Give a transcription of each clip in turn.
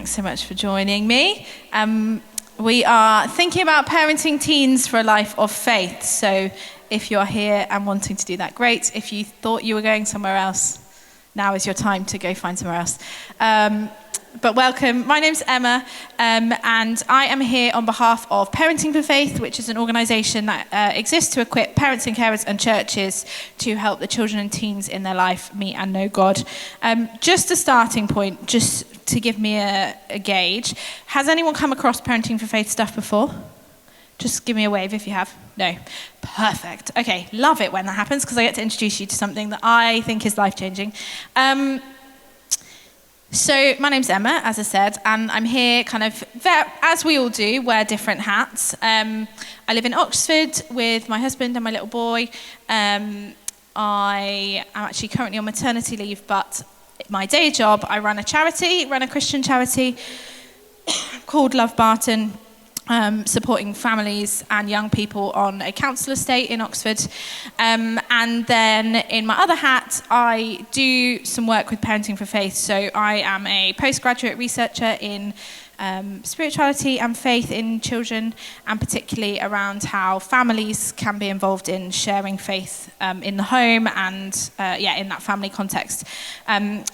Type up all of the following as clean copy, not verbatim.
Thanks so much for joining me. We are thinking about parenting teens for a life of faith. So if you're here and wanting to do that, great. If you thought you were going somewhere else, now is your time to go find somewhere else. But welcome. My name's Emma, and I am here on behalf of Parenting for Faith, which is an organisation that exists to equip parents and carers and churches to help the children and teens in their life meet and know God. Just a starting point, just to give me a gauge. Has anyone come across Parenting for Faith stuff before? Just give me a wave if you have. No. Perfect. Okay, love it when that happens because I get to introduce you to something that I think is life-changing. So my name's Emma, as I said, and I'm here kind of, as we all do, wear different hats. I live in Oxford with my husband and my little boy. I am actually currently on maternity leave, but my day job, I run a Christian charity called Love Barton, supporting families and young people on a council estate in Oxford. And then in my other hat, I do some work with Parenting for Faith. So I am a postgraduate researcher in spirituality and faith in children, and particularly around how families can be involved in sharing faith in the home and in that family context. And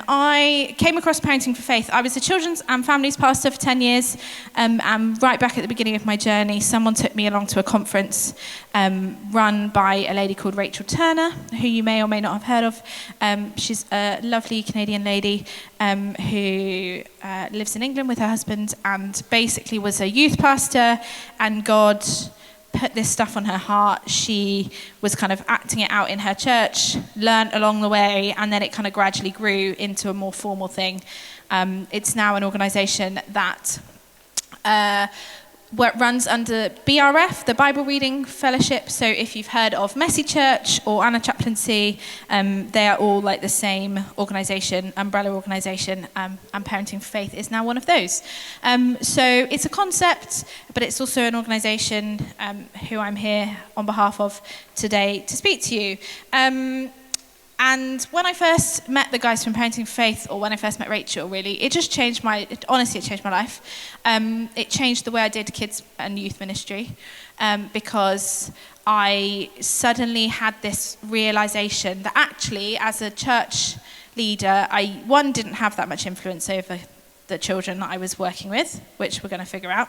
I came across Parenting for Faith. I was a children's and families pastor for 10 years, and right back at the beginning of my journey, someone took me along to a conference run by a lady called Rachel Turner, who you may or may not have heard of. She's a lovely Canadian lady who lives in England with her husband, and basically was a youth pastor, and God put this stuff on her heart. She was kind of acting it out in her church, learned along the way, and then it kind of gradually grew into a more formal thing. It's now an organisation that runs under BRF, the Bible Reading Fellowship. So if you've heard of Messy Church or Anna Chaplaincy, they are all like the same organisation, umbrella organisation, and Parenting for Faith is now one of those. So it's a concept, but it's also an organisation who I'm here on behalf of today to speak to you. And when I first met the guys from Parenting for Faith, or when I first met Rachel, really, it changed my life. It changed the way I did kids and youth ministry, because I suddenly had this realization that actually, as a church leader, I, one, didn't have that much influence over the children that I was working with, which we're going to figure out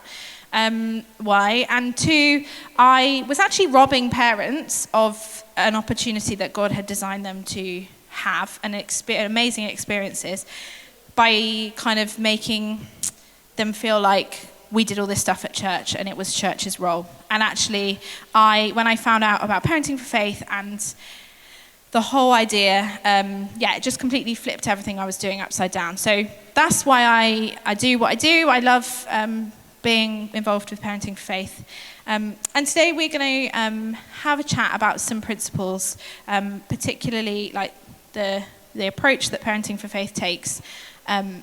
why. And two, I was actually robbing parents of an opportunity that God had designed them to have, and amazing experiences, by kind of making them feel like we did all this stuff at church and it was church's role. And actually, when I found out about Parenting for Faith and the whole idea, it just completely flipped everything I was doing upside down. So that's why I do what I do. I love being involved with Parenting for Faith. And today we're going to have a chat about some principles, particularly like the approach that Parenting for Faith takes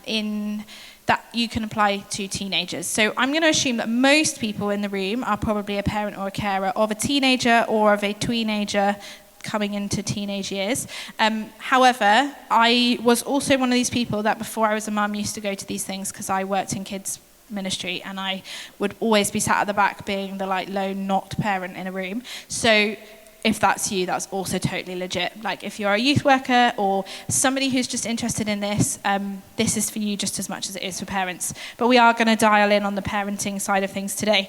in that you can apply to teenagers. So I'm going to assume that most people in the room are probably a parent or a carer of a teenager or of a tweenager coming into teenage years. However, I was also one of these people that before I was a mum used to go to these things because I worked in kids ministry, and I would always be sat at the back being the lone not parent in a room. So if that's you, that's also totally legit. Like if you're a youth worker or somebody who's just interested in this, this is for you just as much as it is for parents. But we are going to dial in on the parenting side of things today.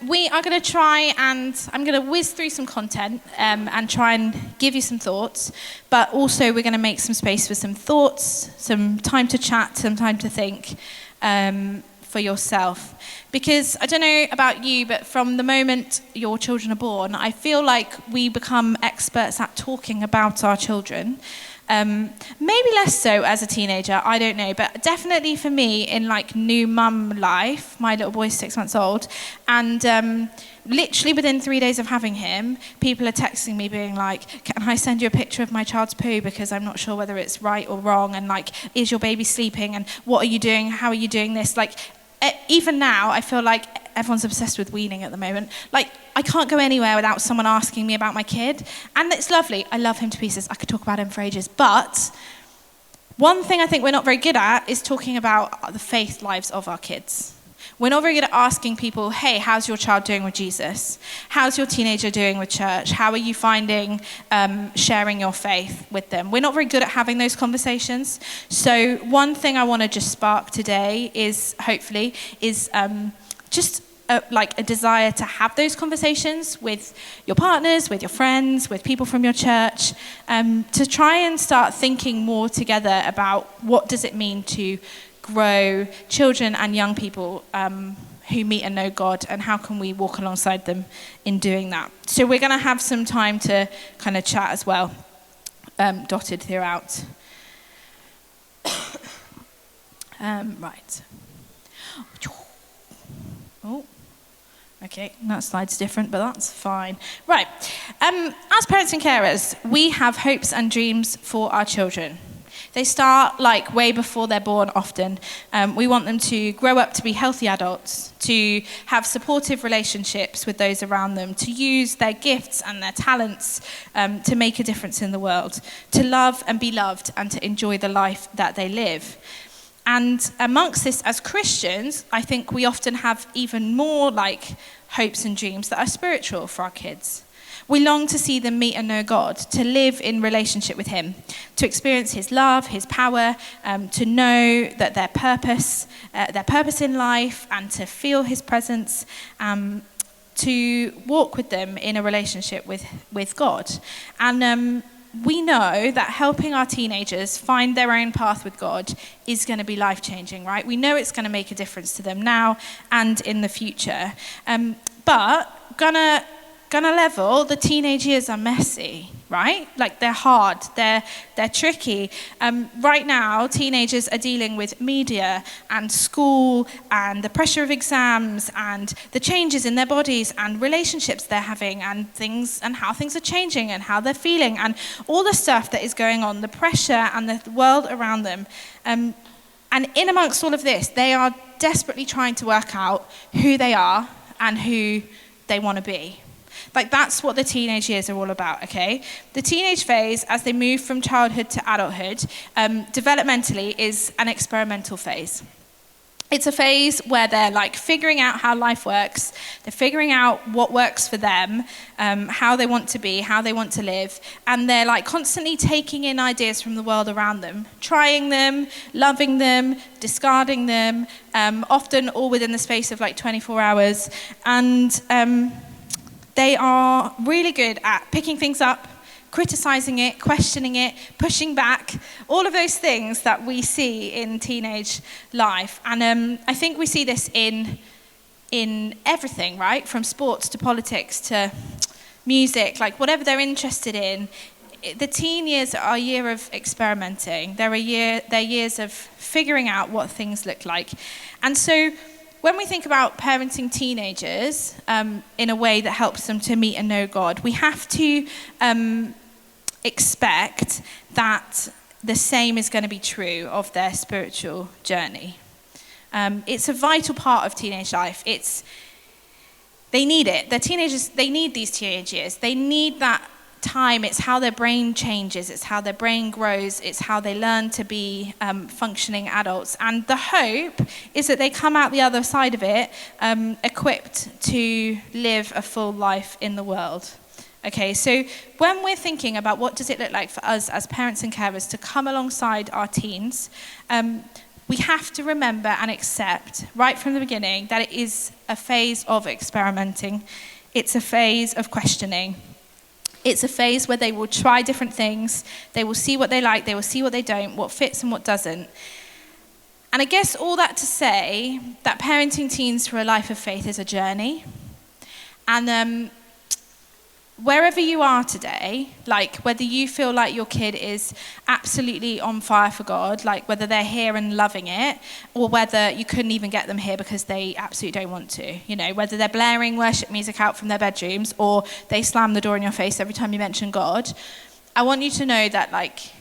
We are going to try and I'm going to whiz through some content and try and give you some thoughts, but also we're going to make some space for some thoughts, some time to chat, some time to think for yourself. Because I don't know about you, but from the moment your children are born, I feel like we become experts at talking about our children. Maybe less so as a teenager, I don't know, but definitely for me in new mum life. My little boy's 6 months old, and literally within 3 days of having him, people are texting me being like, can I send you a picture of my child's poo because I'm not sure whether it's right or wrong, and is your baby sleeping, and what are you doing, how are you doing this? Even now I feel like everyone's obsessed with weaning at the moment. I can't go anywhere without someone asking me about my kid, and it's lovely. I love him to pieces. I could talk about him for ages, but One thing I think we're not very good at is talking about the faith lives of our kids. We're not very good at asking people, hey, how's your child doing with Jesus? How's your teenager doing with church? How are you finding sharing your faith with them? We're not very good at having those conversations. So one thing I want to just spark today is, hopefully, is just like a desire to have those conversations with your partners, with your friends, with people from your church, to try and start thinking more together about what does it mean to grow children and young people who meet and know God, and how can we walk alongside them in doing that. So we're going to have some time to kind of chat as well, dotted throughout. Right. Oh, okay, that slide's different, but that's fine. Right, as parents and carers, we have hopes and dreams for our children. They start like way before they're born often. We want them to grow up to be healthy adults, to have supportive relationships with those around them, to use their gifts and their talents to make a difference in the world, to love and be loved, and to enjoy the life that they live. And amongst this, as Christians, I think we often have even more like hopes and dreams that are spiritual for our kids. We long to see them meet and know God, to live in relationship with him, to experience his love, his power, to know that their purpose in life, and to feel his presence, to walk with them in a relationship with God. And we know that helping our teenagers find their own path with God is going to be life-changing, right? We know it's going to make a difference to them now and in the future. But gonna level, the teenage years are messy, right? Like they're hard, they're tricky. Right now, teenagers are dealing with media and school and the pressure of exams and the changes in their bodies and relationships they're having and things and how things are changing and how they're feeling and all the stuff that is going on, the pressure and the world around them. And in amongst all of this, they are desperately trying to work out who they are and who they want to be. Like that's what the teenage years are all about, okay? The teenage phase, as they move from childhood to adulthood, developmentally is an experimental phase. It's a phase where they're like figuring out how life works, they're figuring out what works for them, how they want to be, how they want to live, and they're like constantly taking in ideas from the world around them, trying them, loving them, discarding them, often all within the space of like 24 hours, and they are really good at picking things up, criticizing it, questioning it, pushing back, all of those things that we see in teenage life. And I think we see this in everything, right? From sports to politics to music, like whatever they're interested in. The teen years are a year of experimenting. They're years of figuring out what things look like. And so when we think about parenting teenagers in a way that helps them to meet and know God, we have to expect that the same is going to be true of their spiritual journey. It's a vital part of teenage life. They need it. They're teenagers. They need these teenage years. They need that time. It's how their brain changes. It's how their brain grows. It's how they learn to be functioning adults. And the hope is that they come out the other side of it equipped to live a full life in the world. Okay, so when we're thinking about what does it look like for us as parents and carers to come alongside our teens, we have to remember and accept right from the beginning that it is a phase of experimenting. It's a phase of questioning. It's a phase where they will try different things. They will see what they like. They will see what they don't, what fits and what doesn't. And I guess all that to say that parenting teens for a life of faith is a journey. And wherever you are today, like whether you feel like your kid is absolutely on fire for God, like whether they're here and loving it, or whether you couldn't even get them here because they absolutely don't want to, you know, whether they're blaring worship music out from their bedrooms or they slam the door in your face every time you mention God, I want you to know that like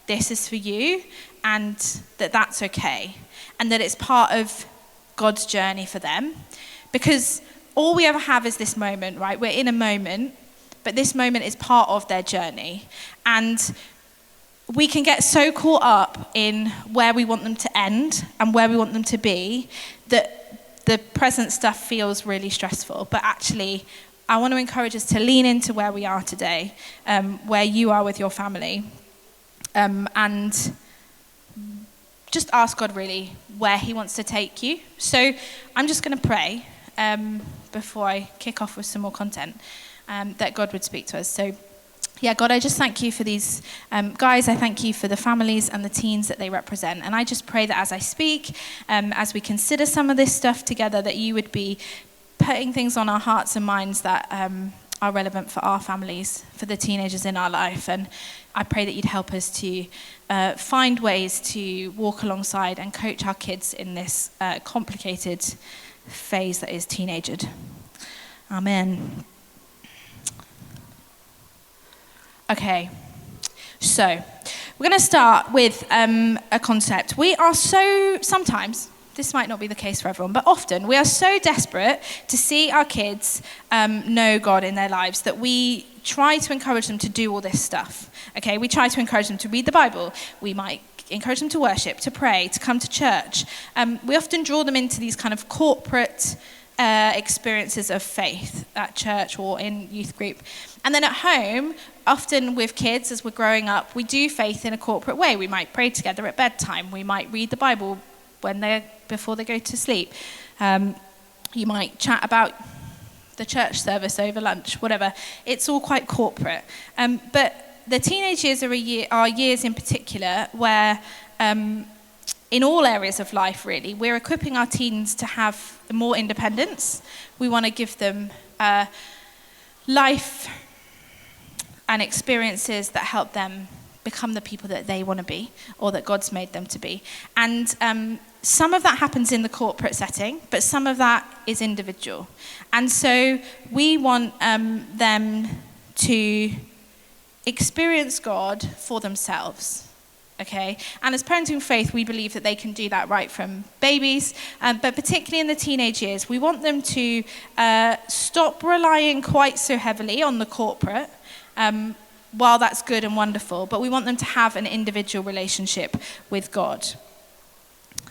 this is for you and that that's okay and that it's part of God's journey for them, because all we ever have is this moment, right? We're in a moment, but this moment is part of their journey. And we can get so caught up in where we want them to end and where we want them to be that the present stuff feels really stressful. But actually, I want to encourage us to lean into where we are today, where you are with your family, and just ask God really where he wants to take you. So I'm just going to pray before I kick off with some more content, that God would speak to us. So yeah, God, I just thank you for these guys. I thank you for the families and the teens that they represent. And I just pray that as I speak, as we consider some of this stuff together, that you would be putting things on our hearts and minds that are relevant for our families, for the teenagers in our life. And I pray that you'd help us to find ways to walk alongside and coach our kids in this complicated phase that is teenagehood. Amen. Okay, so we're going to start with a concept. We are sometimes, this might not be the case for everyone, but often we are so desperate to see our kids know God in their lives that we try to encourage them to do all this stuff. Okay, we try to encourage them to read the Bible. We might encourage them to worship, to pray, to come to church. We often draw them into these kind of corporate experiences of faith at church or in youth group. And then at home, often with kids as we're growing up, we do faith in a corporate way. We might pray together at bedtime. We might read the Bible before they go to sleep. You might chat about the church service over lunch, whatever. It's all quite corporate. But the teenage years are years in particular where in all areas of life, really, we're equipping our teens to have more independence. We want to give them life and experiences that help them become the people that they want to be or that God's made them to be. And some of that happens in the corporate setting, but some of that is individual. And so we want them to experience God for themselves. Okay, and as Parenting Faith, we believe that they can do that right from babies, but particularly in the teenage years, we want them to stop relying quite so heavily on the corporate, while that's good and wonderful, but we want them to have an individual relationship with God.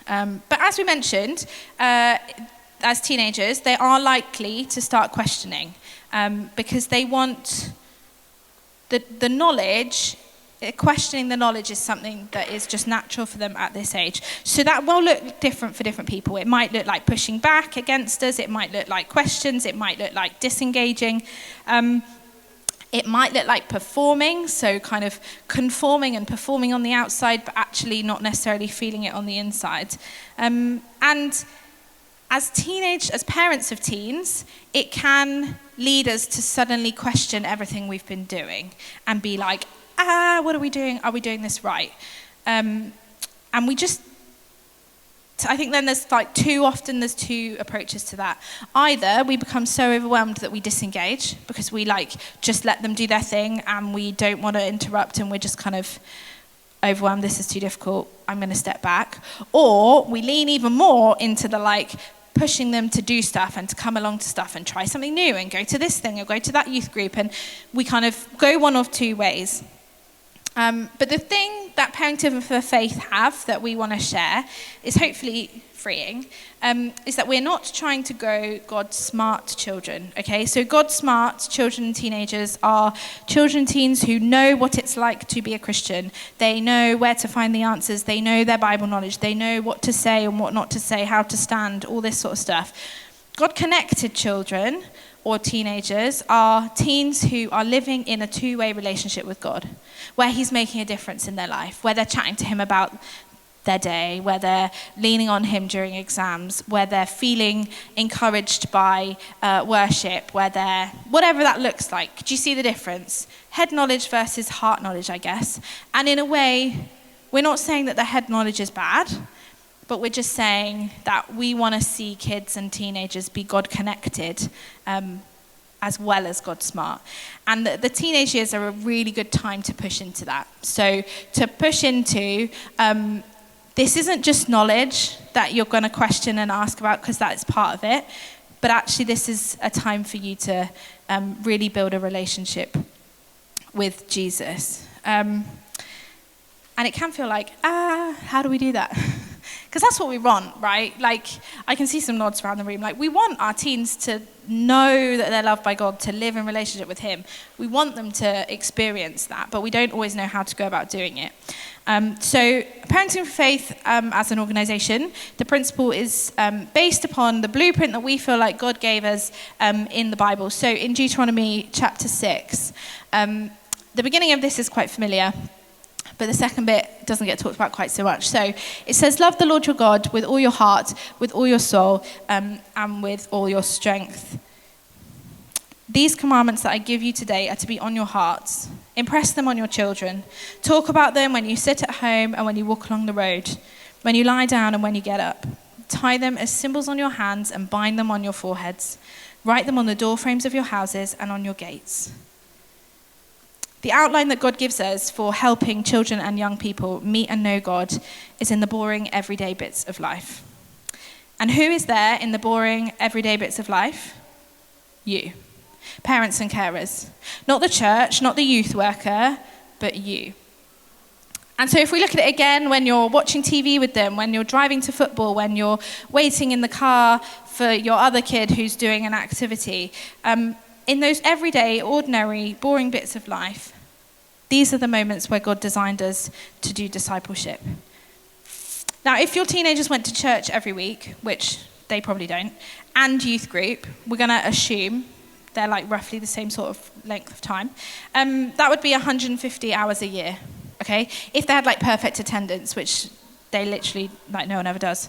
But as we mentioned, as teenagers, they are likely to start questioning, because they want the knowledge. Questioning the knowledge is something that is just natural for them at this age. So that will look different for different people. It might look like pushing back against us. It might look like questions. It might look like disengaging. It might look like performing, so kind of conforming and performing on the outside, but actually not necessarily feeling it on the inside. And as parents of teens, it can lead us to suddenly question everything we've been doing and be like, what are we doing? Are we doing this right? And I think then there's two approaches to that. Either we become so overwhelmed that we disengage because we just let them do their thing and we don't want to interrupt and we're just kind of overwhelmed. This is too difficult. I'm going to step back. Or we lean even more into the pushing them to do stuff and to come along to stuff and try something new and go to this thing or go to that youth group. And we kind of go one of two ways. But the thing that Parenting for Faith have that we want to share is hopefully freeing, is that we're not trying to grow God-smart children, okay? So God-smart children and teenagers are children and teens who know what it's like to be a Christian. They know where to find the answers. They know their Bible knowledge. They know what to say and what not to say, how to stand, all this sort of stuff. God-connected children or teenagers are teens who are living in a two-way relationship with God, where he's making a difference in their life, where they're chatting to him about their day, where they're leaning on him during exams, where they're feeling encouraged by worship, whatever that looks like. Do you see the difference? Head knowledge versus heart knowledge, I guess. And in a way, we're not saying that the head knowledge is bad, but we're just saying that we want to see kids and teenagers be God-connected as well as God-smart. And the teenage years are a really good time to push into that. So to push into, this isn't just knowledge that you're going to question and ask about because that is part of it, but actually this is a time for you to really build a relationship with Jesus. And it can feel like, how do we do that? Because that's what we want, right? Like, I can see some nods around the room. Like, we want our teens to know that they're loved by God, to live in relationship with him. We want them to experience that, but we don't always know how to go about doing it. So Parenting for Faith as an organisation, the principle is based upon the blueprint that we feel like God gave us in the Bible. So in Deuteronomy chapter 6, the beginning of this is quite familiar, but the second bit doesn't get talked about quite so much. So it says, love the Lord your God with all your heart, with all your soul, and with all your strength. These commandments that I give you today are to be on your hearts. Impress them on your children. Talk about them when you sit at home and when you walk along the road, when you lie down and when you get up. Tie them as symbols on your hands and bind them on your foreheads. Write them on the door frames of your houses and on your gates. The outline that God gives us for helping children and young people meet and know God is in the boring, everyday bits of life. And who is there in the boring, everyday bits of life? You. Parents and carers. Not the church, not the youth worker, but you. And so if we look at it again, when you're watching TV with them, when you're driving to football, when you're waiting in the car for your other kid who's doing an activity, in those everyday, ordinary, boring bits of life, these are the moments where God designed us to do discipleship. Now, if your teenagers went to church every week, which they probably don't, and youth group, we're going to assume they're like roughly the same sort of length of time, that would be 150 hours a year, okay? If they had like perfect attendance, which they literally, like no one ever does.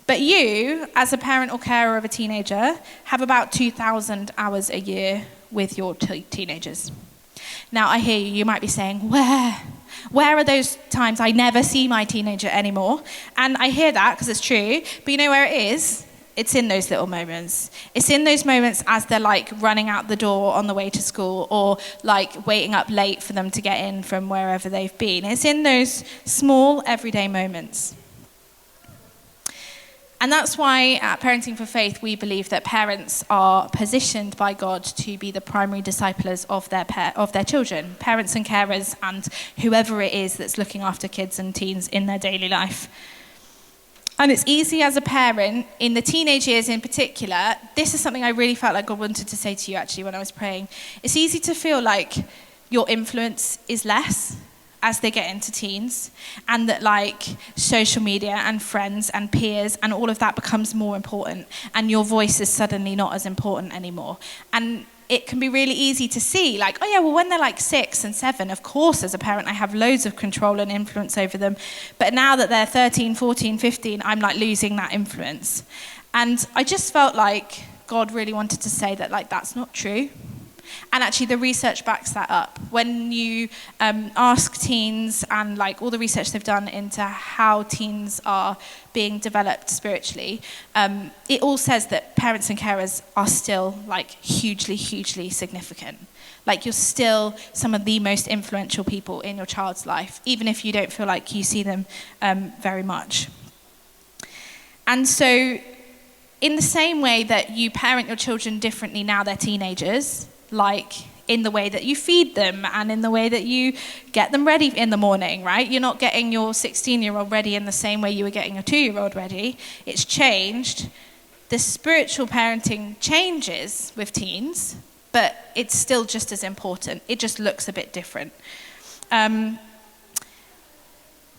But you, as a parent or carer of a teenager, have about 2,000 hours a year with your teenagers. Now, I hear you, you might be saying, where are those times I never see my teenager anymore? And I hear that because it's true, but you know where it is? It's in those little moments. It's in those moments as they're like running out the door on the way to school or like waiting up late for them to get in from wherever they've been. It's in those small everyday moments. And that's why at Parenting for Faith, we believe that parents are positioned by God to be the primary disciplers of their children, parents and carers, and whoever it is that's looking after kids and teens in their daily life. And it's easy as a parent, in the teenage years in particular, this is something I really felt like God wanted to say to you actually when I was praying. It's easy to feel like your influence is less as they get into teens, and that like social media and friends and peers and all of that becomes more important, and your voice is suddenly not as important anymore. And it can be really easy to see like, oh yeah, well when they're like 6 and 7, of course as a parent I have loads of control and influence over them, but now that they're 13, 14, 15, I'm like losing that influence. And I just felt like God really wanted to say that like that's not true. And actually the research backs that up. When you ask teens and like all the research they've done into how teens are being developed spiritually, it all says that parents and carers are still like hugely, hugely significant. Like you're still some of the most influential people in your child's life, even if you don't feel like you see them very much. And so in the same way that you parent your children differently now they're teenagers, like in the way that you feed them and in the way that you get them ready in the morning, right? You're not getting your 16-year-old ready in the same way you were getting your 2-year-old ready. It's changed. The spiritual parenting changes with teens, but it's still just as important. It just looks a bit different. But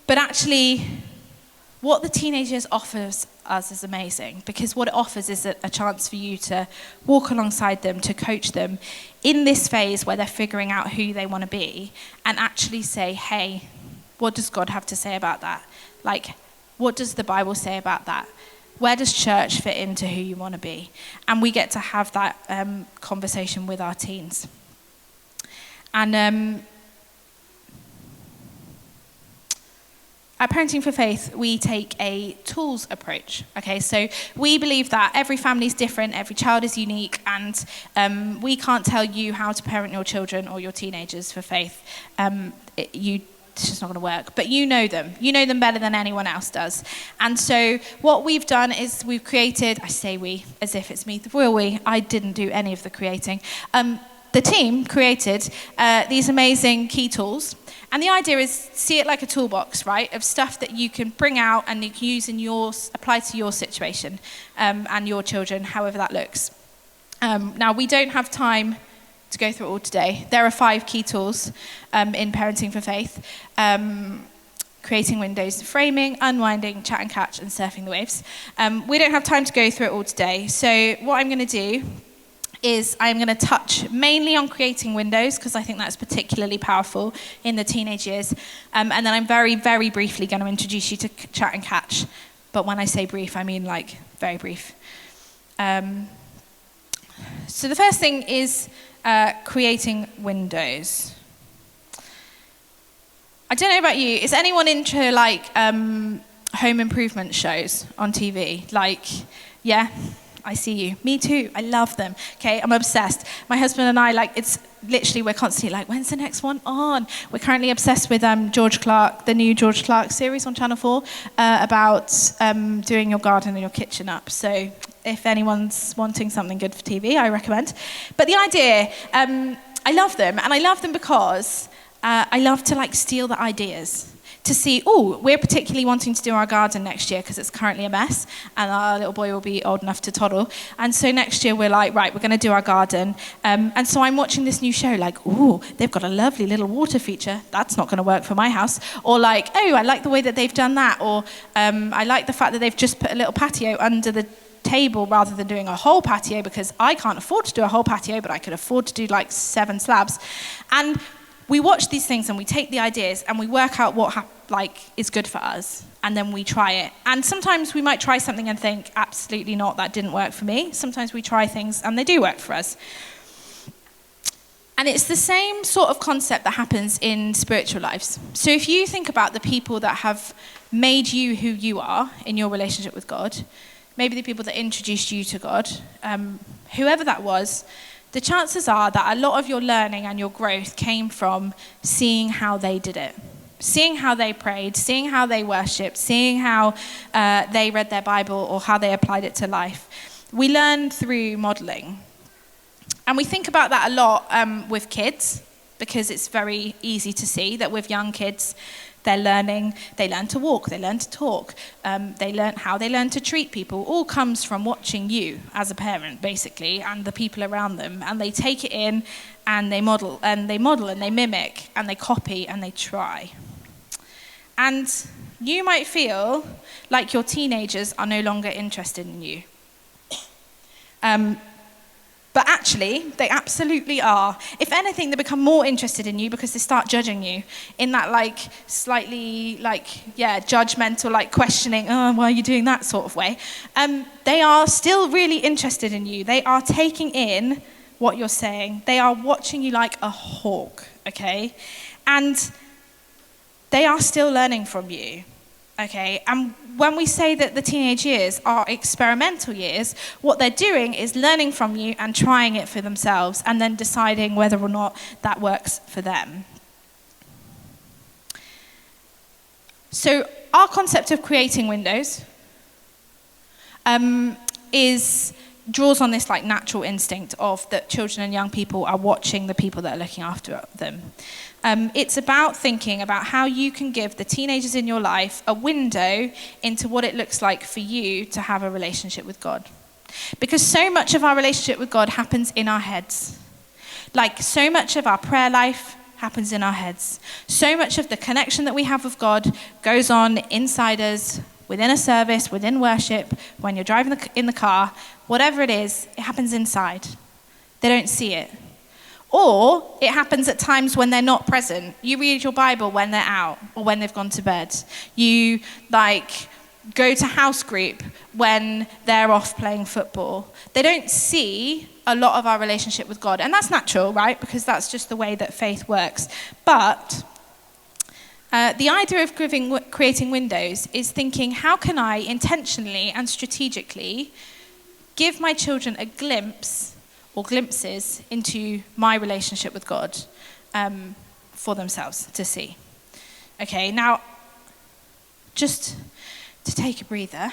actually, what the teenagers offers us is amazing, because what it offers is a chance for you to walk alongside them, to coach them in this phase where they're figuring out who they want to be, and actually say, hey, what does God have to say about that? Like, what does the Bible say about that? Where does church fit into who you want to be? And we get to have that conversation with our teens. And at Parenting for Faith, we take a tools approach, okay? So we believe that every family is different, every child is unique, and we can't tell you how to parent your children or your teenagers for faith. It's just not going to work. But you know them. You know them better than anyone else does. And so what we've done is we've created, I say we, as if it's me, the royal we, I didn't do any of the creating, the team created these amazing key tools. And the idea is, see it like a toolbox, right, of stuff that you can bring out and you can use in apply to your situation and your children, however that looks. Now, we don't have time to go through it all today. There are 5 key tools in Parenting for Faith. Creating windows, framing, unwinding, chat and catch, and surfing the waves. We don't have time to go through it all today. So what I'm going to do is I'm going to touch mainly on creating windows, because I think that's particularly powerful in the teenage years. And then I'm very, very briefly going to introduce you to chat and catch. But when I say brief, I mean like very brief. So the first thing is creating windows. I don't know about you. Is anyone into like home improvement shows on TV? Like, yeah, I see you. Me too. I love them. Okay, I'm obsessed. My husband and I, like, it's literally, we're constantly like, when's the next one on? We're currently obsessed with George Clark, the new George Clark series on Channel 4 about doing your garden and your kitchen up. So if anyone's wanting something good for TV, I recommend. But the idea, I love them, and I love them because I love to like steal the ideas. To see, we're particularly wanting to do our garden next year because it's currently a mess and our little boy will be old enough to toddle. And so next year we're like, right, we're going to do our garden. And so I'm watching this new show like, they've got a lovely little water feature. That's not going to work for my house. Or like, I like the way that they've done that. Or I like the fact that they've just put a little patio under the table rather than doing a whole patio, because I can't afford to do a whole patio, but I could afford to do like 7 slabs. And we watch these things and we take the ideas and we work out what is good for us, and then we try it. And sometimes we might try something and think, absolutely not, that didn't work for me. Sometimes we try things and they do work for us. And it's the same sort of concept that happens in spiritual lives. So if you think about the people that have made you who you are in your relationship with God, maybe the people that introduced you to God, whoever that was, the chances are that a lot of your learning and your growth came from seeing how they did it. Seeing how they prayed, seeing how they worshipped, seeing how they read their Bible or how they applied it to life. We learn through modeling. And we think about that a lot with kids, because it's very easy to see that with young kids, they learn to walk, they learn to talk, they learn how they learn to treat people. All comes from watching you as a parent, basically, and the people around them. And they take it in and they model and they mimic and they copy and they try. And you might feel like your teenagers are no longer interested in you. But actually, they absolutely are. If anything, they become more interested in you because they start judging you in that slightly judgmental, questioning, why are you doing that sort of way. They are still really interested in you. They are taking in what you're saying. They are watching you like a hawk, okay? And they are still learning from you. Okay, and when we say that the teenage years are experimental years, what they're doing is learning from you and trying it for themselves and then deciding whether or not that works for them. So our concept of creating windows draws on this natural instinct of that children and young people are watching the people that are looking after them. It's about thinking about how you can give the teenagers in your life a window into what it looks like for you to have a relationship with God. Because so much of our relationship with God happens in our heads. So much of our prayer life happens in our heads. So much of the connection that we have with God goes on inside us, within a service, within worship, when you're driving in the car, whatever it is, it happens inside. They don't see it. Or it happens at times when they're not present. You read your Bible when they're out or when they've gone to bed. You go to house group when they're off playing football. They don't see a lot of our relationship with God. And that's natural, right? Because that's just the way that faith works. But the idea of creating windows is thinking, how can I intentionally and strategically give my children a glimpse or glimpses into my relationship with God for themselves to see. Okay, now, just to take a breather.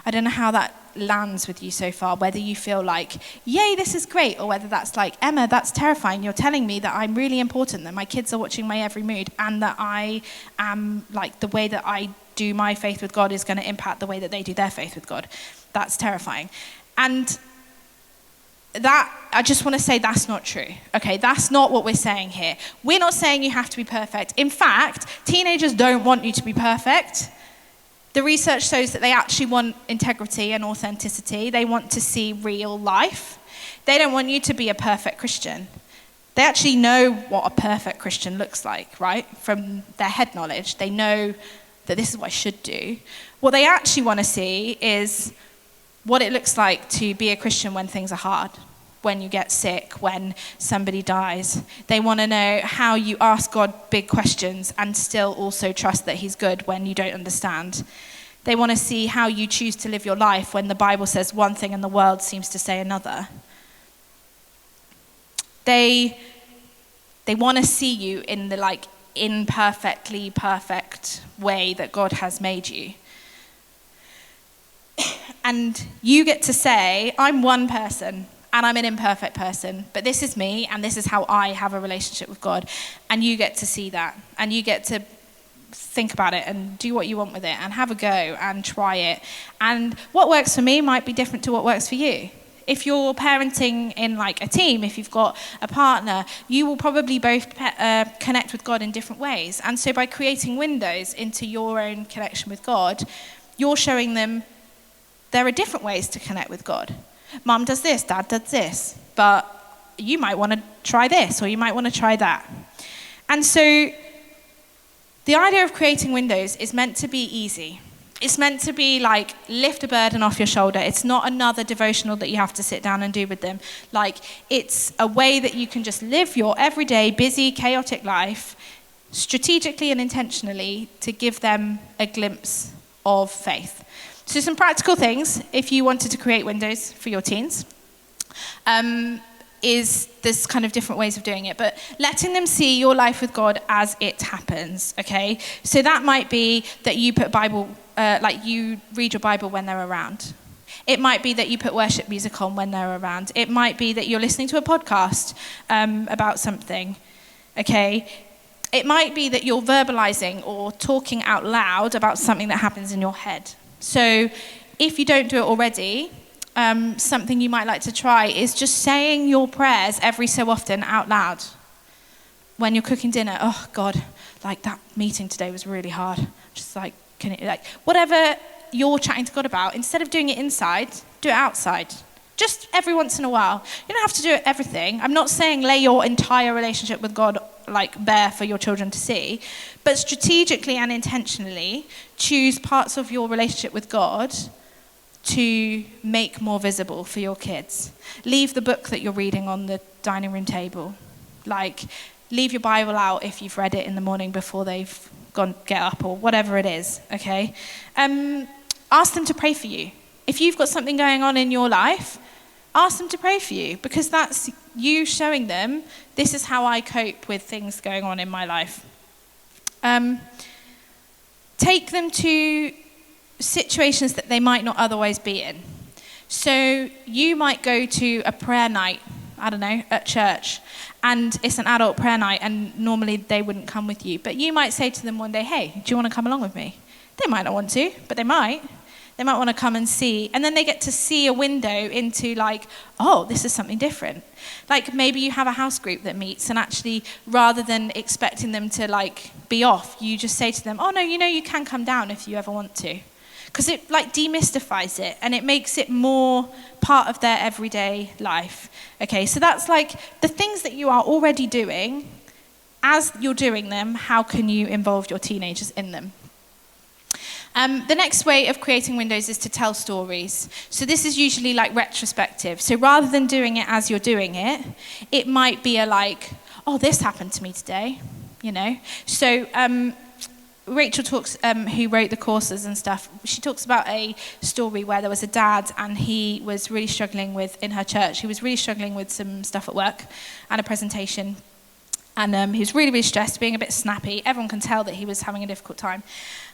I don't know how that lands with you so far, whether you feel like, yay, this is great, or whether that's like, Emma, that's terrifying. You're telling me that I'm really important, that my kids are watching my every mood, and that I am, like, the way that I do my faith with God is going to impact the way that they do their faith with God. That's terrifying. And that, I just want to say that's not true. Okay, that's not what we're saying here. We're not saying you have to be perfect. In fact, teenagers don't want you to be perfect. The research shows that they actually want integrity and authenticity. They want to see real life. They don't want you to be a perfect Christian. They actually know what a perfect Christian looks like, right? From their head knowledge. They know that this is what I should do. What they actually want to see is what it looks like to be a Christian when things are hard, when you get sick, when somebody dies. They want to know how you ask God big questions and still also trust that he's good when you don't understand. They want to see how you choose to live your life when the Bible says one thing and the world seems to say another. They want to see you in the like imperfectly perfect way that God has made you. And you get to say, I'm one person and I'm an imperfect person, but this is me and this is how I have a relationship with God. And you get to see that and you get to think about it and do what you want with it and have a go and try it. And what works for me might be different to what works for you. If you're parenting in like a team, if you've got a partner, you will probably both connect with God in different ways. And so by creating windows into your own connection with God, you're showing them there are different ways to connect with God. Mum does this, Dad does this, but you might want to try this or you might want to try that. And so the idea of creating windows is meant to be easy. It's meant to be like lift a burden off your shoulder. It's not another devotional that you have to sit down and do with them. Like it's a way that you can just live your everyday, busy, chaotic life strategically and intentionally to give them a glimpse of faith. So some practical things, if you wanted to create windows for your teens, is there's kind of different ways of doing it, but letting them see your life with God as it happens, okay? So that might be that you put Bible, like you read your Bible when they're around. It might be that you put worship music on when they're around. It might be that you're listening to a podcast about something, okay? It might be that you're verbalizing or talking out loud about something that happens in your head. So if you don't do it already, something you might like to try is just saying your prayers every so often out loud. When you're cooking dinner, oh God, like that meeting today was really hard. Just like, whatever you're chatting to God about, instead of doing it inside, do it outside. Just every once in a while. You don't have to do it everything. I'm not saying lay your entire relationship with God like bare for your children to see, but strategically and intentionally choose parts of your relationship with God to make more visible for your kids. Leave the book that you're reading on the dining room table. Like, leave your Bible out if you've read it in the morning before they've gone get up or whatever it is, okay? Ask them to pray for you. If you've got something going on in your life, ask them to pray for you, because that's you showing them, this is how I cope with things going on in my life. Take them to situations that they might not otherwise be in. So you might go to a prayer night, I don't know, at church, and it's an adult prayer night, and normally they wouldn't come with you. But you might say to them one day, hey, do you want to come along with me? They might not want to, but they might. They might want to come and see. And then they get to see a window into like, oh, this is something different. Like maybe you have a house group that meets, and actually rather than expecting them to like be off, you just say to them, oh no, you can come down if you ever want to. Because it like demystifies it and it makes it more part of their everyday life. Okay, so that's like the things that you are already doing. As you're doing them, how can you involve your teenagers in them? The next way of creating windows is to tell stories. So this is usually like retrospective. So rather than doing it as you're doing it, it might be a like, oh, this happened to me today, So Rachel talks, who wrote the courses and stuff, she talks about a story where there was a dad and he was really struggling in her church, he was really struggling with some stuff at work and a presentation. And he was really, really stressed, being a bit snappy. Everyone can tell that he was having a difficult time.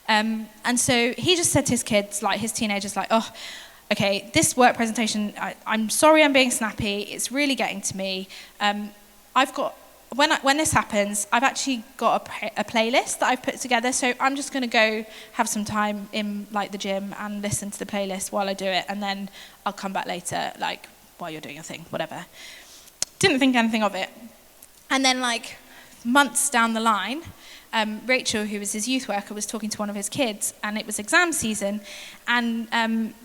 And so he just said to his kids, like his teenagers, like, oh, okay, this work presentation, I'm sorry I'm being snappy. It's really getting to me. When this happens, I've actually got a playlist that I've put together. So I'm just going to go have some time in like the gym and listen to the playlist while I do it. And then I'll come back later, like while you're doing your thing, whatever. Didn't think anything of it. And then like months down the line, Rachel, who was his youth worker, was talking to one of his kids, and it was exam season, and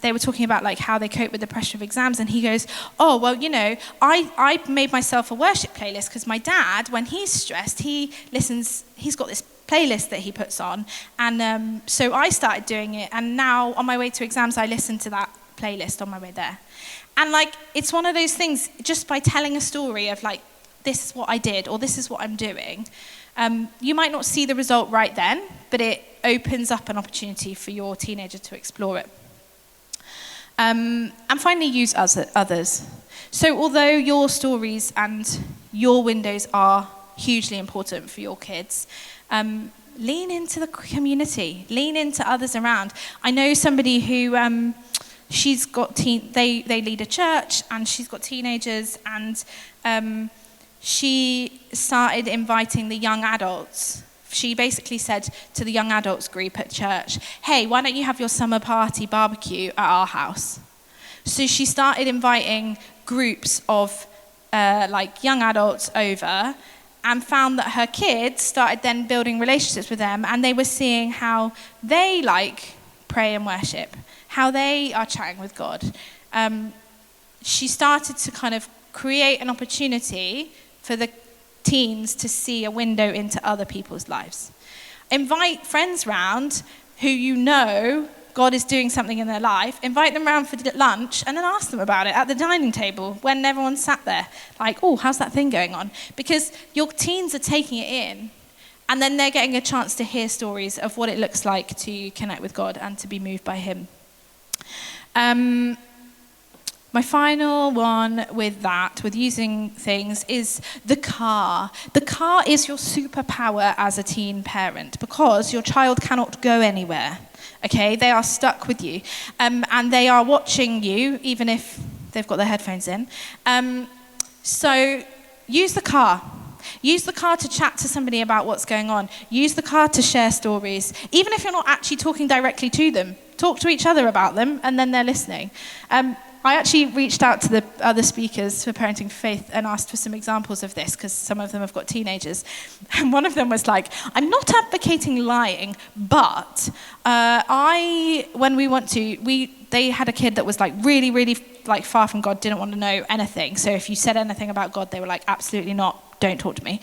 they were talking about like how they cope with the pressure of exams, and he goes, oh, well, you know, I made myself a worship playlist because my dad, when he's stressed, he's got this playlist that he puts on, and so I started doing it, and now on my way to exams, I listen to that playlist on my way there. And like, it's one of those things, just by telling a story of like, this is what I did, or this is what I'm doing, you might not see the result right then, but it opens up an opportunity for your teenager to explore it. And finally, use others. So although your stories and your windows are hugely important for your kids, lean into the community, lean into others around. I know somebody who she's got they lead a church, and she's got teenagers, and she started inviting the young adults. She basically said to the young adults group at church, hey, why don't you have your summer party barbecue at our house? So she started inviting groups of like young adults over, and found that her kids started then building relationships with them, and they were seeing how they like pray and worship, how they are chatting with God. She started to kind of create an opportunity for the teens to see a window into other people's lives. Invite friends round who you know God is doing something in their life. Invite them round for lunch and then ask them about it at the dining table when everyone's sat there. Like, oh, how's that thing going on? Because your teens are taking it in, and then they're getting a chance to hear stories of what it looks like to connect with God and to be moved by him. My final one with using things, is the car. The car is your superpower as a teen parent, because your child cannot go anywhere, okay? They are stuck with you, and they are watching you, even if they've got their headphones in. So use the car. Use the car to chat to somebody about what's going on. Use the car to share stories. Even if you're not actually talking directly to them, talk to each other about them, and then they're listening. I actually reached out to the other speakers for Parenting for Faith and asked for some examples of this, because some of them have got teenagers. And one of them was like, I'm not advocating lying, but they had a kid that was like really, really like far from God, didn't want to know anything. So if you said anything about God, they were like, absolutely not, don't talk to me.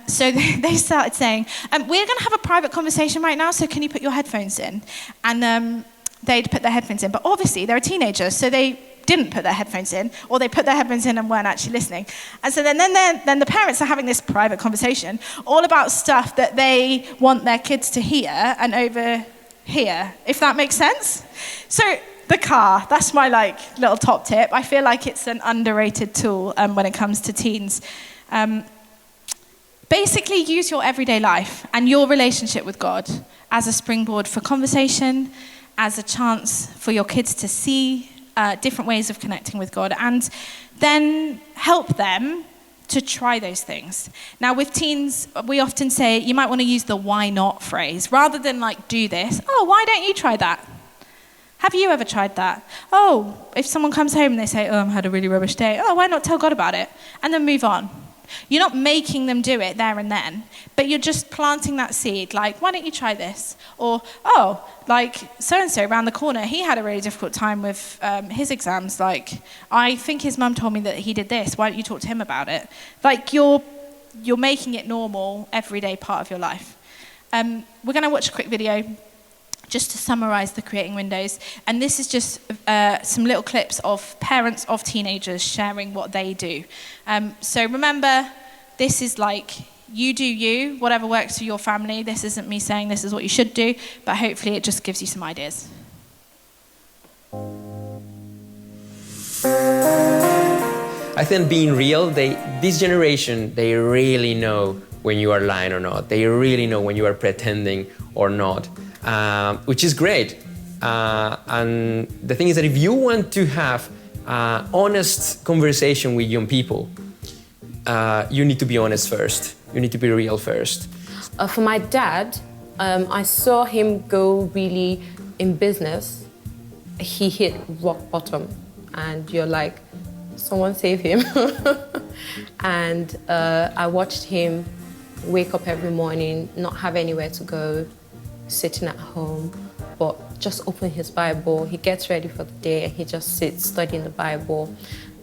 So they started saying, we're going to have a private conversation right now, so can you put your headphones in? And they'd put their headphones in, but obviously they're a teenager, so they didn't put their headphones in, or they put their headphones in and weren't actually listening. And so then the parents are having this private conversation all about stuff that they want their kids to hear and overhear, if that makes sense. So the car, that's my like little top tip. I feel like it's an underrated tool when it comes to teens. Basically, use your everyday life and your relationship with God as a springboard for conversation, as a chance for your kids to see different ways of connecting with God, and then help them to try those things. Now, with teens, we often say, you might want to use the why not phrase, rather than like, do this. Oh, why don't you try that? Have you ever tried that? Oh, if someone comes home and they say, oh, I've had a really rubbish day. Oh, why not tell God about it? And then move on. You're not making them do it there and then, but you're just planting that seed, like, why don't you try this? Or, oh, like, so-and-so around the corner, he had a really difficult time with his exams. Like, I think his mum told me that he did this. Why don't you talk to him about it? Like, you're making it normal, everyday part of your life. We're going to watch a quick video just to summarize the creating windows. And this is just some little clips of parents of teenagers sharing what they do. So remember, this is like, you do you, whatever works for your family. This isn't me saying this is what you should do, but hopefully it just gives you some ideas. I think being real, this generation, they really know when you are lying or not. They really know when you are pretending or not, which is great. And the thing is that if you want to have honest conversation with young people, you need to be honest first. You need to be real first. For my dad, I saw him go really in business. He hit rock bottom, and you're like, someone save him. And I watched him wake up every morning, not have anywhere to go, sitting at home, but just open his Bible. He gets ready for the day and he just sits studying the Bible.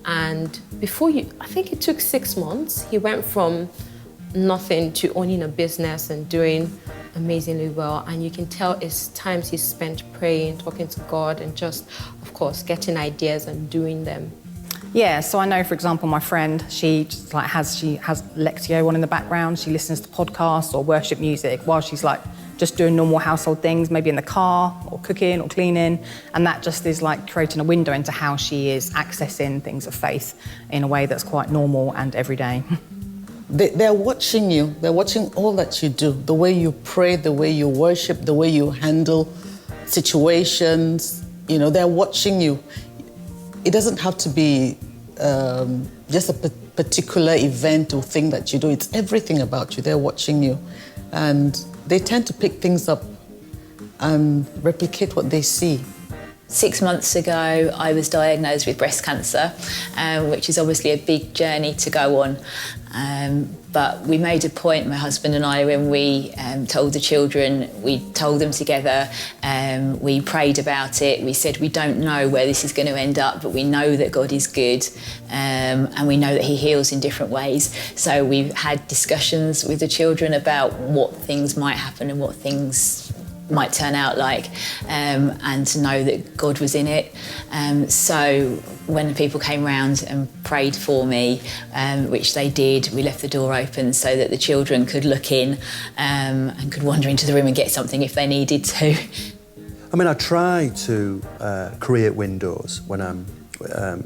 And I think it took 6 months, he went from nothing to owning a business and doing amazingly well. And you can tell it's times he spent praying, talking to God, and just, of course, getting ideas and doing them. Yeah, so I know, for example, my friend, she has Lectio on in the background. She listens to podcasts or worship music while she's like just doing normal household things, maybe in the car or cooking or cleaning. And that just is like creating a window into how she is accessing things of faith in a way that's quite normal and everyday. They're watching you. They're watching all that you do, the way you pray, the way you worship, the way you handle situations. You know, they're watching you. It doesn't have to be just a particular event or thing that you do. It's everything about you. They're watching you. And they tend to pick things up and replicate what they see. 6 months ago, I was diagnosed with breast cancer, which is obviously a big journey to go on. But we made a point, my husband and I, when we told the children, we told them together, we prayed about it, we said we don't know where this is going to end up, but we know that God is good, and we know that he heals in different ways. So we've had discussions with the children about what things might happen and what things might turn out like, and to know that God was in it. So when the people came round and prayed for me, which they did, we left the door open so that the children could look in and could wander into the room and get something if they needed to. I mean, I try to create windows when I'm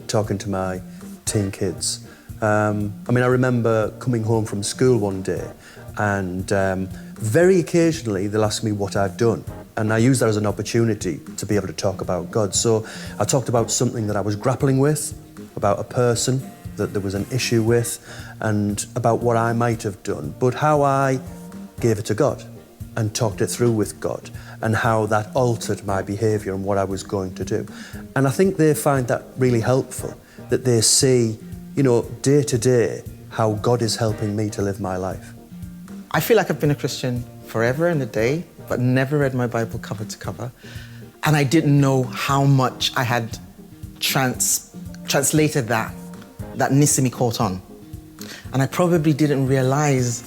talking to my teen kids. I mean, I remember coming home from school one day and very occasionally they'll ask me what I've done, and I use that as an opportunity to be able to talk about God. So I talked about something that I was grappling with, about a person that there was an issue with, and about what I might have done, but how I gave it to God and talked it through with God, and how that altered my behaviour and what I was going to do. And I think they find that really helpful, that they see, you know, day to day how God is helping me to live my life. I feel like I've been a Christian forever and a day, but never read my Bible cover to cover. And I didn't know how much I had translated that Nissimi caught on. And I probably didn't realize,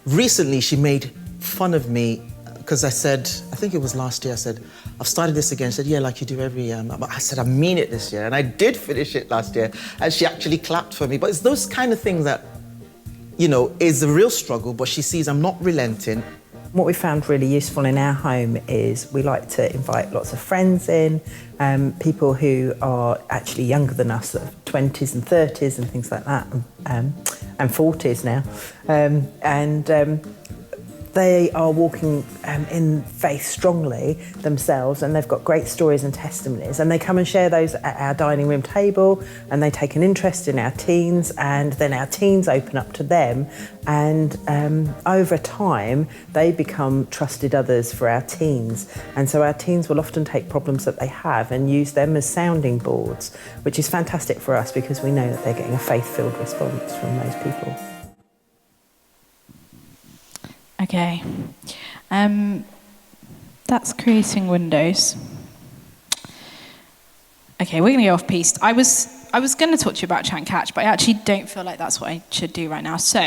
recently she made fun of me because I said, I think it was last year, I said, I've started this again. She said, yeah, like you do every year. But I said, I mean it this year. And I did finish it last year. And she actually clapped for me. But it's those kind of things that, you know, is a real struggle, but she sees I'm not relenting. What we found really useful in our home is we like to invite lots of friends in, people who are actually younger than us, sort of 20s and 30s and things like that, and 40s now. They are walking in faith strongly themselves, and they've got great stories and testimonies, and they come and share those at our dining room table, and they take an interest in our teens, and then our teens open up to them, and over time they become trusted others for our teens. And so our teens will often take problems that they have and use them as sounding boards, which is fantastic for us because we know that they're getting a faith-filled response from those people. Okay, that's creating windows. Okay, we're going to go off piste. I was going to talk to you about chant catch, but I actually don't feel like that's what I should do right now. So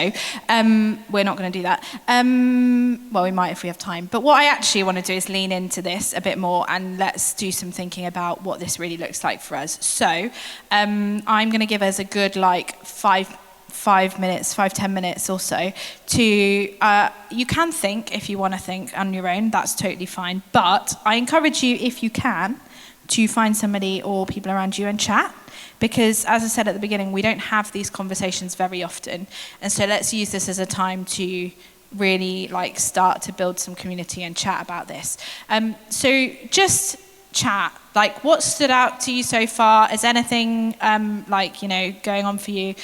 we're not going to do that. Well, we might if we have time. But what I actually want to do is lean into this a bit more, and let's do some thinking about what this really looks like for us. So I'm going to give us a good 5 minutes, 5-10 minutes or so to, you can think if you want to think on your own, that's totally fine. But I encourage you, if you can, to find somebody or people around you and chat. because, as I said at the beginning, we don't have these conversations very often. And so let's use this as a time to really like start to build some community and chat about this. So just chat. Like, what stood out to you so far? Is anything going on for you?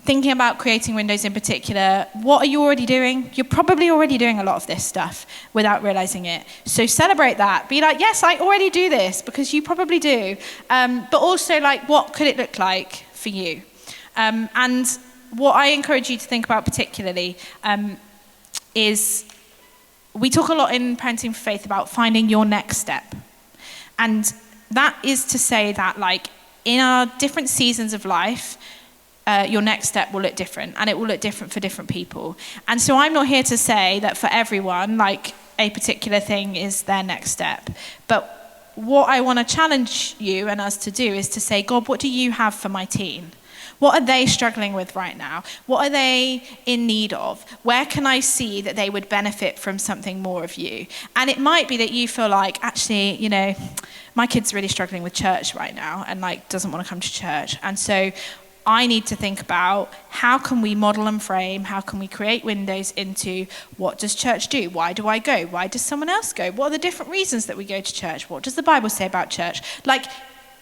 Thinking about creating windows in particular, what are you already doing? You're probably already doing a lot of this stuff without realizing it. So celebrate that. Be like, yes, I already do this, because you probably do. But also, like, what could it look like for you? And what I encourage you to think about particularly is we talk a lot in Parenting for Faith about finding your next step. And that is to say that, like, in our different seasons of life, your next step will look different, and it will look different for different people. And so I'm not here to say that for everyone, like, a particular thing is their next step. But what I want to challenge you and us to do is to say, God, what do you have for my teen? What are they struggling with right now? What are they in need of? Where can I see that they would benefit from something more of you? And it might be that you feel like, actually, you know, my kid's really struggling with church right now and, like, doesn't want to come to church. And so I need to think about, how can we model and frame, how can we create windows into what does church do? Why do I go? Why does someone else go? What are the different reasons that we go to church? What does the Bible say about church? Like,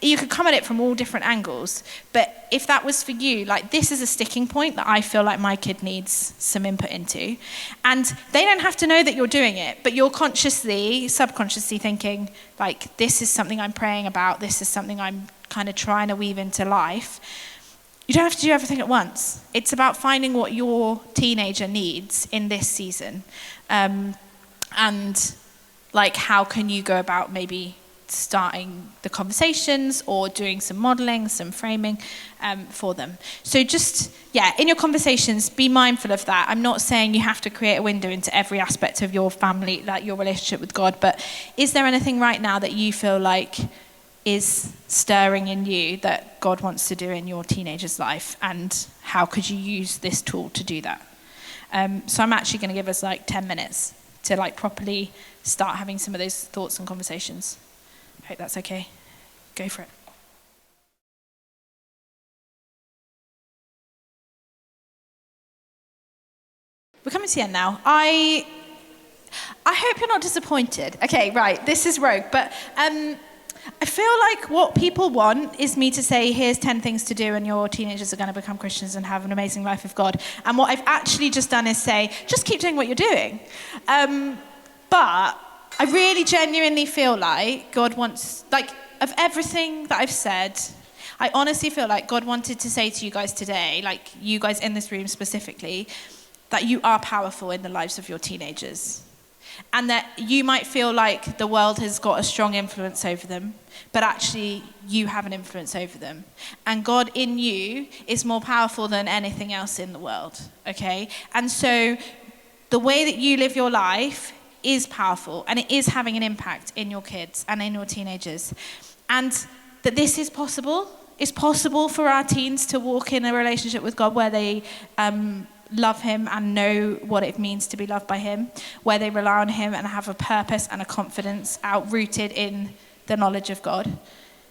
you could come at it from all different angles, but if that was for you, like, this is a sticking point that I feel like my kid needs some input into. And they don't have to know that you're doing it, but you're consciously, subconsciously thinking, like, this is something I'm praying about, this is something I'm kind of trying to weave into life. You don't have to do everything at once. It's about finding what your teenager needs in this season. And, like, how can you go about maybe starting the conversations or doing some modeling, some framing for them. So just, in your conversations, be mindful of that. I'm not saying you have to create a window into every aspect of your family, like your relationship with God, but is there anything right now that you feel like is stirring in you that God wants to do in your teenager's life, and how could you use this tool to do that? So I'm actually going to give us like 10 minutes to like properly start having some of those thoughts and conversations. I hope that's okay. Go for it. We're coming to the end now. I hope you're not disappointed. Okay, right, this is rogue, but I feel like what people want is me to say, here's 10 things to do and your teenagers are going to become Christians and have an amazing life with God. And what I've actually just done is say, just keep doing what you're doing. But I really genuinely feel like God wants, like, of everything that I've said, I honestly feel like God wanted to say to you guys today, like you guys in this room specifically, that you are powerful in the lives of your teenagers. And that you might feel like the world has got a strong influence over them, but actually you have an influence over them. And God in you is more powerful than anything else in the world, okay? And so the way that you live your life is powerful, and it is having an impact in your kids and in your teenagers. And that this is possible. It's possible for our teens to walk in a relationship with God where they love him and know what it means to be loved by him, where they rely on him and have a purpose and a confidence rooted in the knowledge of God,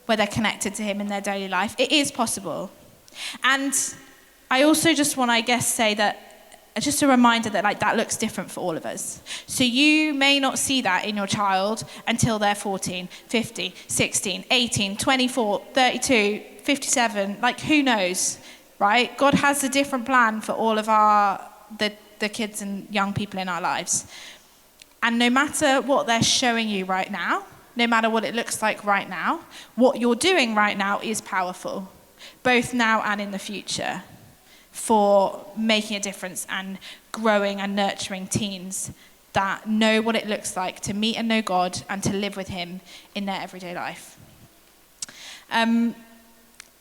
where they're connected to him in their daily life. It is possible. And I also just want to, I guess, say that, just a reminder that like that looks different for all of us. So you may not see that in your child until they're 14, 50, 16, 18, 24, 32, 57, like who knows? Right? God has a different plan for all of the kids and young people in our lives. And no matter what they're showing you right now, no matter what it looks like right now, what you're doing right now is powerful, both now and in the future, for making a difference and growing and nurturing teens that know what it looks like to meet and know God and to live with him in their everyday life.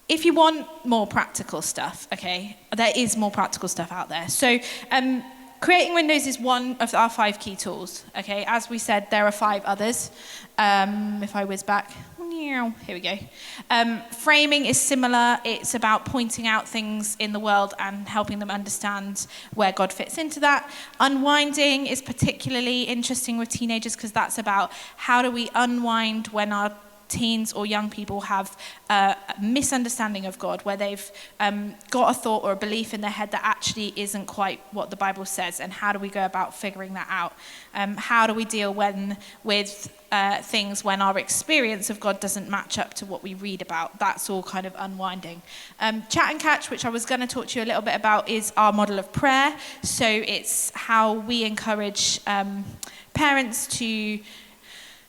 If you want more practical stuff, okay, there is more practical stuff out there. So creating windows is one of our 5 key tools, okay? As we said, there are 5 others. If I whiz back, here we go. Framing is similar. It's about pointing out things in the world and helping them understand where God fits into that. Unwinding is particularly interesting with teenagers because that's about how do we unwind when our teens or young people have a misunderstanding of God, where they've got a thought or a belief in their head that actually isn't quite what the Bible says, and how do we go about figuring that out? How do we deal with things when our experience of God doesn't match up to what we read about? That's all kind of unwinding. Chat and Catch, which I was going to talk to you a little bit about, is our model of prayer. So it's how we encourage parents to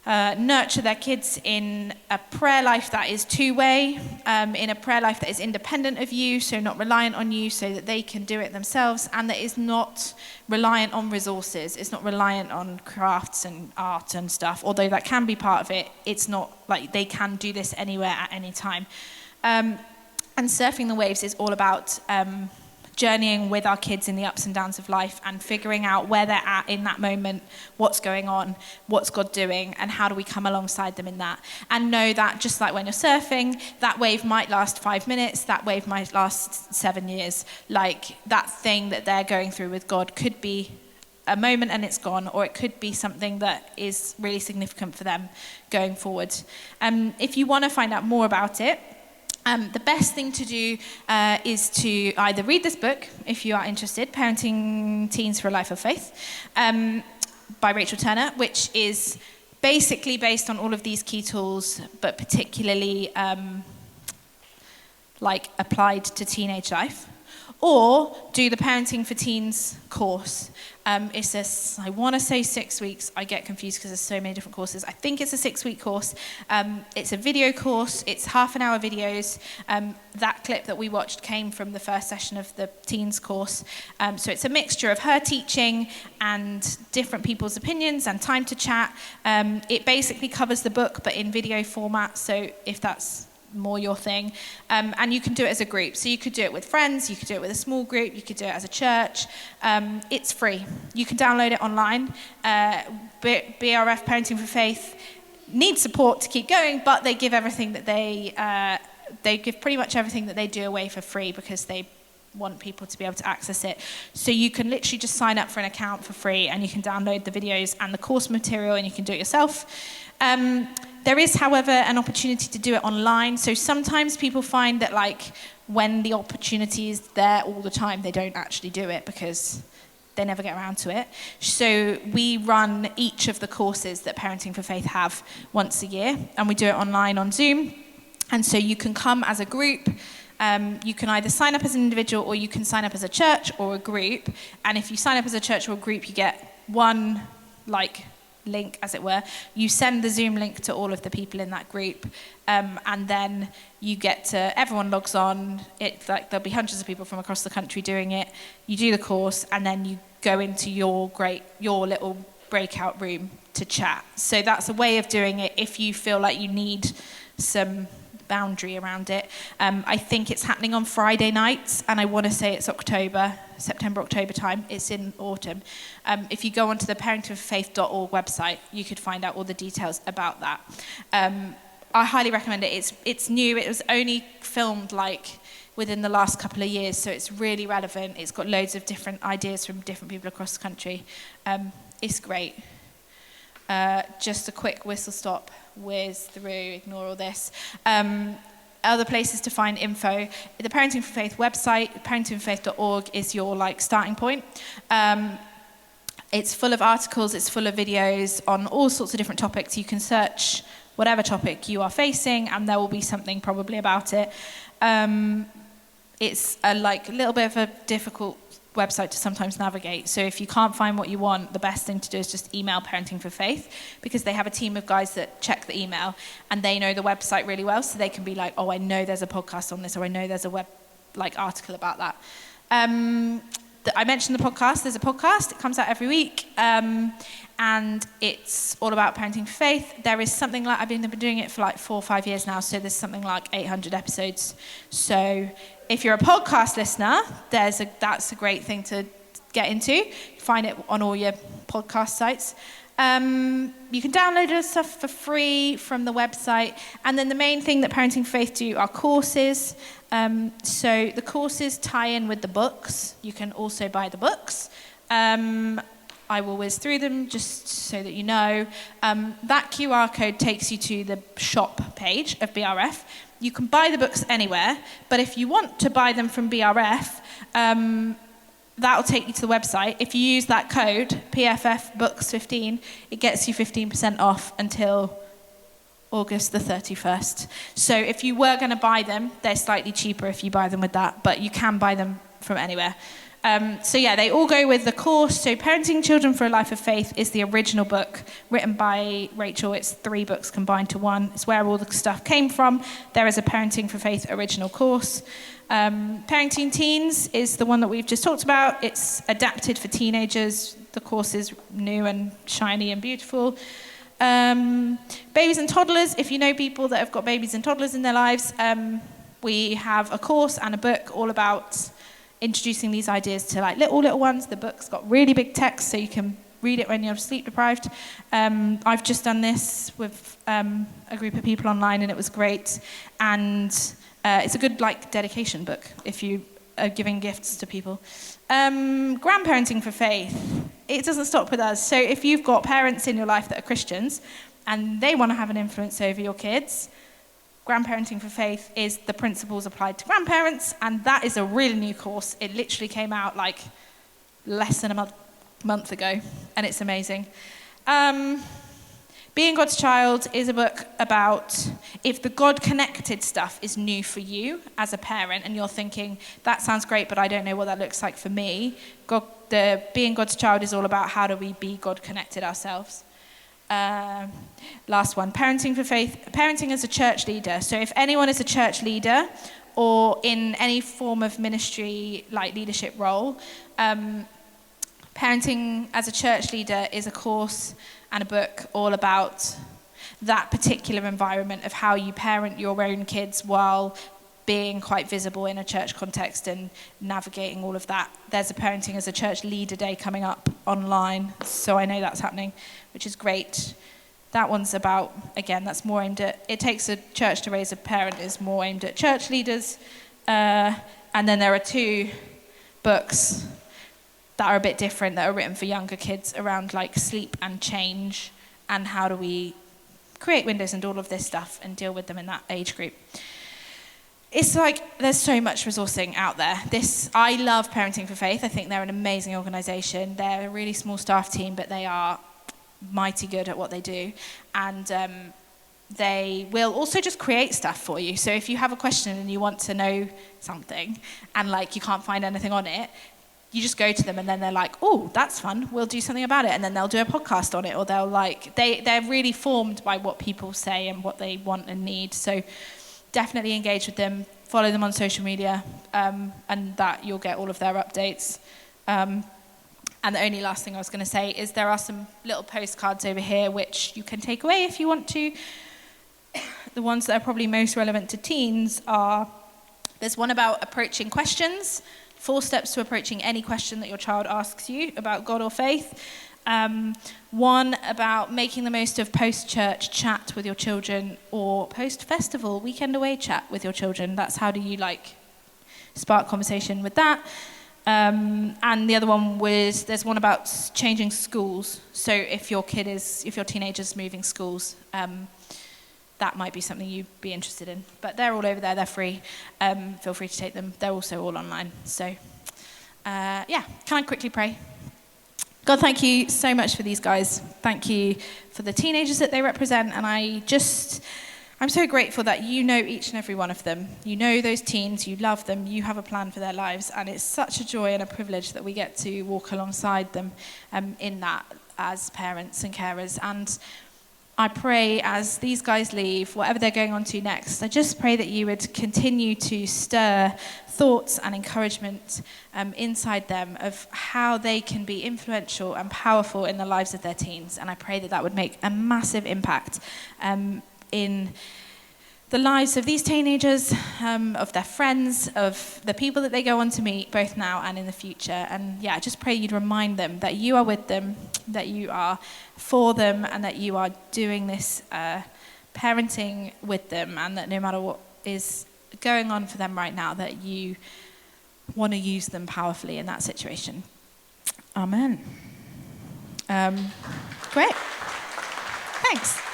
nurture their kids in a prayer life that is two-way, in a prayer life that is independent of you, so not reliant on you, so that they can do it themselves, and that is not reliant on resources. It's not reliant on crafts and art and stuff, although that can be part of it. It's not like they can do this anywhere at any time. And Surfing the Waves is all about journeying with our kids in the ups and downs of life and figuring out where they're at in that moment, what's going on, what's God doing, and how do we come alongside them in that. And know that just like when you're surfing, that wave might last 5 minutes, that wave might last 7 years. Like that thing that they're going through with God could be a moment and it's gone, or it could be something that is really significant for them going forward. If you want to find out more about it, the best thing to do is to either read this book, if you are interested, Parenting Teens for a Life of Faith, by Rachel Turner, which is basically based on all of these key tools, but particularly applied to teenage life. Or do the Parenting for Teens course. It's I want to say 6 weeks. I get confused because there's so many different courses. I think it's a 6-week course. It's a video course. It's half-an-hour videos. That clip that we watched came from the first session of the Teens course. So it's a mixture of her teaching and different people's opinions and time to chat. It basically covers the book, but in video format. So if that's more your thing, and you can do it as a group. So you could do it with friends, you could do it with a small group, you could do it as a church. It's free. You can download it online. BRF Parenting for Faith needs support to keep going, but they give everything that they give pretty much everything that they do away for free, because they want people to be able to access it. So you can literally just sign up for an account for free, and you can download the videos and the course material, and you can do it yourself. There is, however, an opportunity to do it online. So sometimes people find that when the opportunity is there all the time, they don't actually do it because they never get around to it. So we run each of the courses that Parenting for Faith have once a year, and we do it online on Zoom. And so you can come as a group. You can either sign up as an individual, or you can sign up as a church or a group. And if you sign up as a church or a group, you get one link, as it were. You send the Zoom link to all of the people in that group, and then you get to, everyone logs on. There'll be hundreds of people from across the country doing it. You do the course, and then you go into your little breakout room to chat. So that's a way of doing it if you feel like you need some boundary around it. I think it's happening on Friday nights, and I want to say it's September, October time. It's in autumn. If you go onto the parentingforfaith.org website, you could find out all the details about that. I highly recommend it. It's new. It was only filmed within the last couple of years, so it's really relevant. It's got loads of different ideas from different people across the country. It's great. Just a quick whistle stop, whiz through, ignore all this. Other places to find info. The Parenting for Faith website, parentingforfaith.org, is your starting point. It's full of articles, it's full of videos on all sorts of different topics. You can search whatever topic you are facing, and there will be something probably about it. It's a little bit of a difficult website to sometimes navigate. So if you can't find what you want, the best thing to do is just email Parenting for Faith, because they have a team of guys that check the email, and they know the website really well, so they can be like, oh, I know there's a podcast on this, or I know there's a web article about that. I mentioned the podcast. There's a podcast. It comes out every week, and it's all about parenting for faith. There is something I've been doing it for 4 or 5 years now, so there's something like 800 episodes. So if you're a podcast listener, that's a great thing to get into. Find it on all your podcast sites. You can download the stuff for free from the website. And then the main thing that Parenting for Faith do are courses. So the courses tie in with the books. You can also buy the books. I will whiz through them just so that you know. That QR code takes you to the shop page of BRF. You can buy the books anywhere, but if you want to buy them from BRF, that'll take you to the website. If you use that code, PFFBooks15, it gets you 15% off until August the 31st. So if you were going to buy them, they're slightly cheaper if you buy them with that, but you can buy them from anywhere. So yeah, they all go with the course. So Parenting Children for a Life of Faith is the original book written by Rachel. It's 3 books combined to one. It's where all the stuff came from. There is a Parenting for Faith original course. Parenting Teens is the one that we've just talked about. It's adapted for teenagers. The course is new and shiny and beautiful. Babies and toddlers, if you know people that have got babies and toddlers in their lives, we have a course and a book all about introducing these ideas to like little ones. The book's got really big text so you can read it when you're sleep deprived. I've just done this with a group of people online and it was great. And it's a good like dedication book if you are giving gifts to people. Grandparenting for Faith. It doesn't stop with us. So if you've got parents in your life that are Christians and they want to have an influence over your kids, Grandparenting for Faith is the principles applied to grandparents, and that is a really new course. It literally came out like less than a month ago, and it's amazing. Being God's Child is a book about if the God-connected stuff is new for you as a parent, and you're thinking, that sounds great, but I don't know what that looks like for me. The Being God's Child is all about how do we be God-connected ourselves. Last one, Parenting for Faith, parenting as a church leader. So if anyone is a church leader or in any form of ministry, like leadership role, Parenting as a Church Leader is a course and a book all about that particular environment of how you parent your own kids while being quite visible in a church context and navigating all of that. There's a Parenting as a Church Leader Day coming up online, so I know that's happening, which is great. That one's about, again, that's more aimed at, it takes a church to raise a parent, is more aimed at church leaders. And then there are 2 books that are a bit different that are written for younger kids around like sleep and change and how do we create windows and all of this stuff and deal with them in that age group. It's like there's so much resourcing out there. I love Parenting for Faith. I think they're an amazing organisation. They're a really small staff team, but they are mighty good at what they do. And they will also just create stuff for you. So if you have a question and you want to know something and like you can't find anything on it, you just go to them and then they're like, oh, that's fun, we'll do something about it. And then they'll do a podcast on it, or they'll like, they're really formed by what people say and what they want and need. So definitely engage with them, follow them on social media, and that you'll get all of their updates. And the only last thing I was going to say is there are some little postcards over here which you can take away if you want to. The ones that are probably most relevant to teens are, there's one about approaching questions, 4 steps to approaching any question that your child asks you about God or faith. One about making the most of post-church chat with your children or post-festival weekend away chat with your children. That's how do you like spark conversation with that. And the other one was, there's one about changing schools. So if your teenager's moving schools, that might be something you'd be interested in. But they're all over there, they're free. Feel free to take them. They're also all online. So, can I quickly pray? God, thank you so much for these guys. Thank you for the teenagers that they represent. And I'm so grateful that you know each and every one of them. You know those teens, you love them, you have a plan for their lives. And it's such a joy and a privilege that we get to walk alongside them in that as parents and carers. And I pray as these guys leave, whatever they're going on to next, I just pray that you would continue to stir thoughts and encouragement inside them of how they can be influential and powerful in the lives of their teens. And I pray that that would make a massive impact in the lives of these teenagers, of their friends, of the people that they go on to meet, both now and in the future. And I just pray you'd remind them that you are with them, that you are for them, and that you are doing this parenting with them, and that no matter what is going on for them right now, that you want to use them powerfully in that situation. Amen. Great. Thanks.